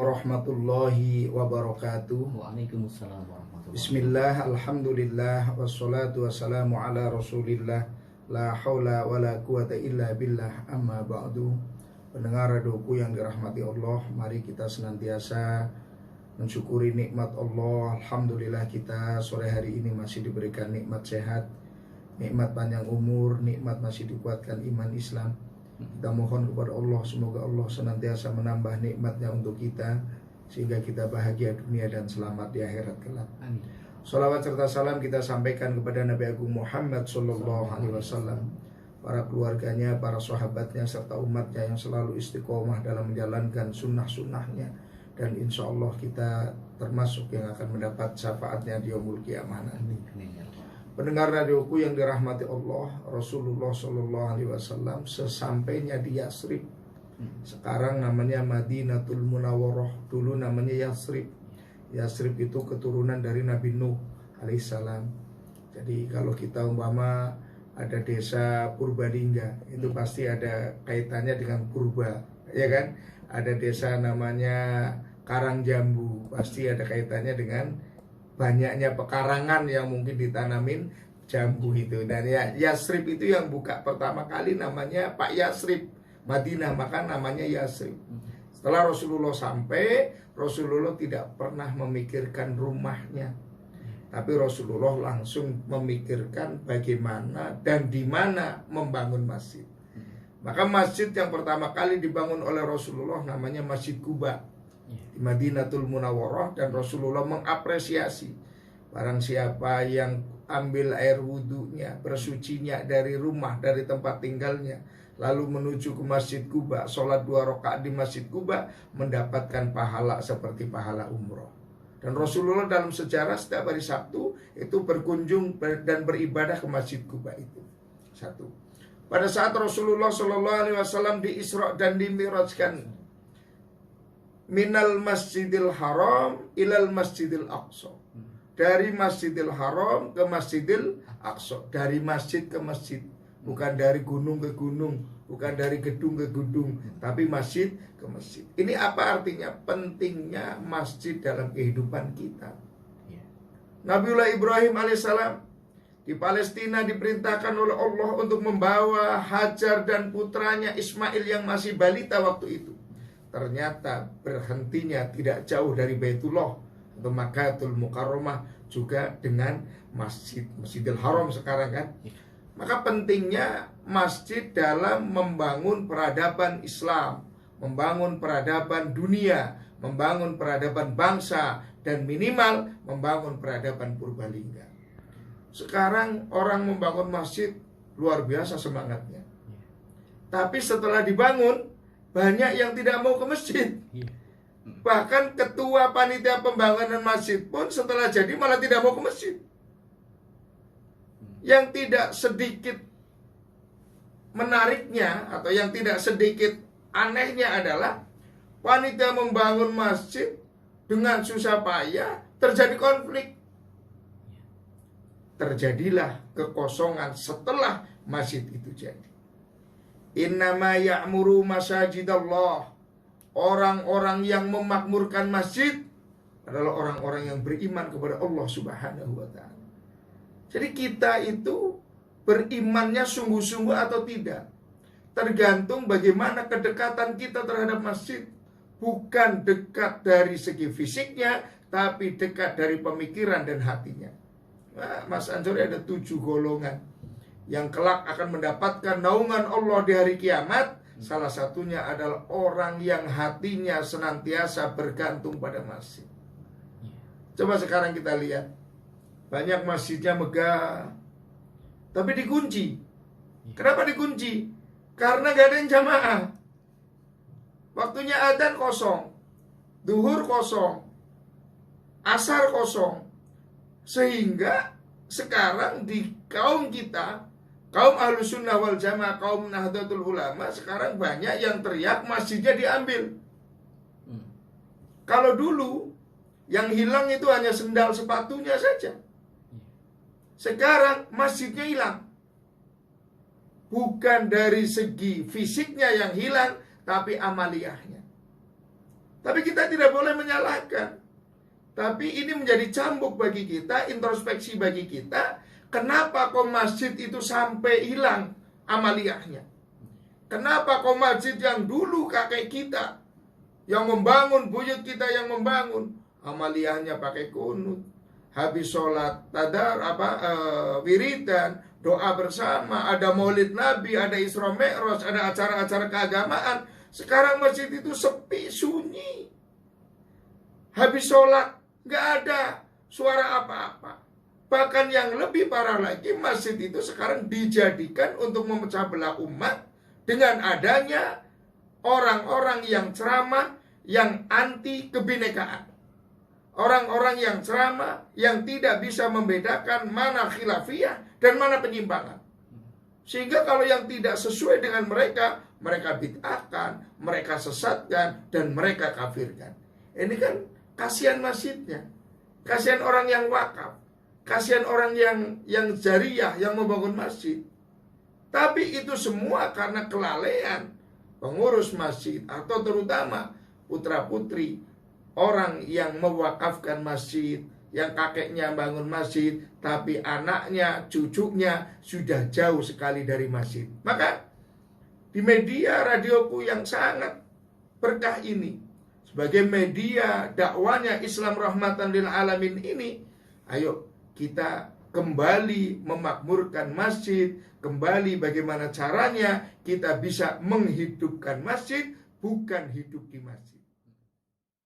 Warahmatullahi wabarakatuh. Waalaikumsalam warahmatullahi wabarakatuh. Bismillah, alhamdulillah, wassalatu wassalamu ala rasulillah. La hawla wa la quwata illa billah, amma ba'du. Pendengar radioku yang dirahmati Allah, mari kita senantiasa mensyukuri nikmat Allah. Alhamdulillah kita sore hari ini masih diberikan nikmat sehat, nikmat panjang umur, nikmat masih dikuatkan iman Islam. Kita mohon kepada Allah, semoga Allah senantiasa menambah nikmatnya untuk kita, sehingga kita bahagia dunia dan selamat di akhirat kelak. Amin. Salawat serta salam kita sampaikan kepada Nabi Agung Muhammad Sallallahu Alaihi Wasallam, para keluarganya, para sahabatnya, serta umatnya yang selalu istiqomah dalam menjalankan sunnah-sunnahnya. Dan insya Allah kita termasuk yang akan mendapat syafaatnya di yaumul qiyamah. Amin. Amin. Pendengar radioku yang dirahmati Allah, Rasulullah Sallallahu Alaihi Wasallam sesampainya di Yasrib, sekarang namanya Madinatul Munawwarah, dulu namanya Yasrib. Yasrib itu keturunan dari Nabi Nuh alaihissalam. Jadi kalau kita umpama ada desa Purbalingga, itu pasti ada kaitannya dengan purba, ya kan? Ada desa namanya Karangjambu, pasti ada kaitannya dengan banyaknya pekarangan yang mungkin ditanamin jambu itu. Dan ya Yasrib itu yang buka pertama kali namanya Pak Yasrib, Madinah, maka namanya Yasrib. Setelah Rasulullah sampai, Rasulullah tidak pernah memikirkan rumahnya, tapi Rasulullah langsung memikirkan bagaimana dan di mana membangun masjid. Maka masjid yang pertama kali dibangun oleh Rasulullah namanya Masjid Quba di Madinatul Munawwarah, dan Rasulullah mengapresiasi barang siapa yang ambil air wudhunya, bersucinya dari rumah, dari tempat tinggalnya, lalu menuju ke Masjid Quba, sholat 2 rakaat di Masjid Quba, mendapatkan pahala seperti pahala umroh. Dan Rasulullah dalam sejarah setiap hari Sabtu itu berkunjung dan beribadah ke Masjid Quba itu. Satu. Pada saat Rasulullah SAW di Isra dan di Mi'rajkan minal Masjidil Haram ilal Masjidil Aqsa, dari Masjidil Haram ke Masjidil Aqsa, dari masjid ke masjid, bukan dari gunung ke gunung, bukan dari gedung ke gedung, tapi masjid ke masjid. Ini apa artinya? Pentingnya masjid dalam kehidupan kita. Nabiullah Ibrahim alaihissalam di Palestina diperintahkan oleh Allah untuk membawa Hajar dan putranya Ismail yang masih balita waktu itu. Ternyata berhentinya tidak jauh dari Baitullah atau Makkahul Mukarramah, juga dengan Masjidil Haram sekarang kan. Maka pentingnya masjid dalam membangun peradaban Islam, membangun peradaban dunia, membangun peradaban bangsa, dan minimal membangun peradaban Purbalingga. Sekarang orang membangun masjid luar biasa semangatnya, tapi setelah dibangun banyak yang tidak mau ke masjid. Bahkan ketua panitia pembangunan masjid pun setelah jadi malah tidak mau ke masjid. Yang tidak sedikit menariknya atau yang tidak sedikit anehnya adalah panitia membangun masjid dengan susah payah terjadi konflik. Terjadilah kekosongan setelah masjid itu jadi. Innama ya'muru masajidallah, orang-orang yang memakmurkan masjid adalah orang-orang yang beriman kepada Allah Subhanahu wa ta'ala. Jadi kita itu berimannya sungguh-sungguh atau tidak, tergantung bagaimana kedekatan kita terhadap masjid. Bukan dekat dari segi fisiknya, tapi dekat dari pemikiran dan hatinya. Nah, Mas Ansori ada 7 golongan yang kelak akan mendapatkan naungan Allah di hari kiamat. Salah satunya adalah orang yang hatinya senantiasa bergantung pada masjid. Coba sekarang kita lihat, banyak masjidnya megah, tapi dikunci. Kenapa dikunci? Karena gak ada yang jamaah. Waktunya adzan kosong, duhur kosong, asar kosong. Sehingga sekarang di kaum kita, kaum Ahlus Sunnah wal Jamaah, kaum Nahdlatul Ulama, sekarang banyak yang teriak masjidnya diambil. Kalau dulu yang hilang itu hanya sendal sepatunya saja, sekarang masjidnya hilang. Bukan dari segi fisiknya yang hilang, tapi amaliyahnya. Tapi kita tidak boleh menyalahkan. Tapi ini menjadi cambuk bagi kita, introspeksi bagi kita. Kenapa kok masjid itu sampai hilang amaliyahnya? Kenapa kok masjid yang dulu kakek kita yang membangun, buyut kita yang membangun, amaliyahnya pakai kunut, habis sholat tadar wiridan, doa bersama, ada maulid Nabi, ada Isra Mi'raj, ada acara-acara keagamaan. Sekarang masjid itu sepi, sunyi. Habis sholat nggak ada suara apa-apa. Bahkan yang lebih parah lagi, masjid itu sekarang dijadikan untuk memecah belah umat dengan adanya orang-orang yang ceramah yang anti kebinekaan. Orang-orang yang ceramah yang tidak bisa membedakan mana khilafiyah dan mana penyimpangan. Sehingga kalau yang tidak sesuai dengan mereka, mereka bid'ahkan, mereka sesatkan, dan mereka kafirkan. Ini kan kasihan masjidnya, kasihan orang yang wakaf, kasihan orang yang jariyah, yang membangun masjid. Tapi itu semua karena kelalaian pengurus masjid, atau terutama putra-putri orang yang mewakafkan masjid, yang kakeknya bangun masjid, tapi anaknya, cucunya sudah jauh sekali dari masjid. Maka di media radioku yang sangat berkah ini, sebagai media dakwanya Islam Rahmatan lil Alamin ini, ayo kita kembali memakmurkan masjid, kembali bagaimana caranya kita bisa menghidupkan masjid, bukan hidup di masjid.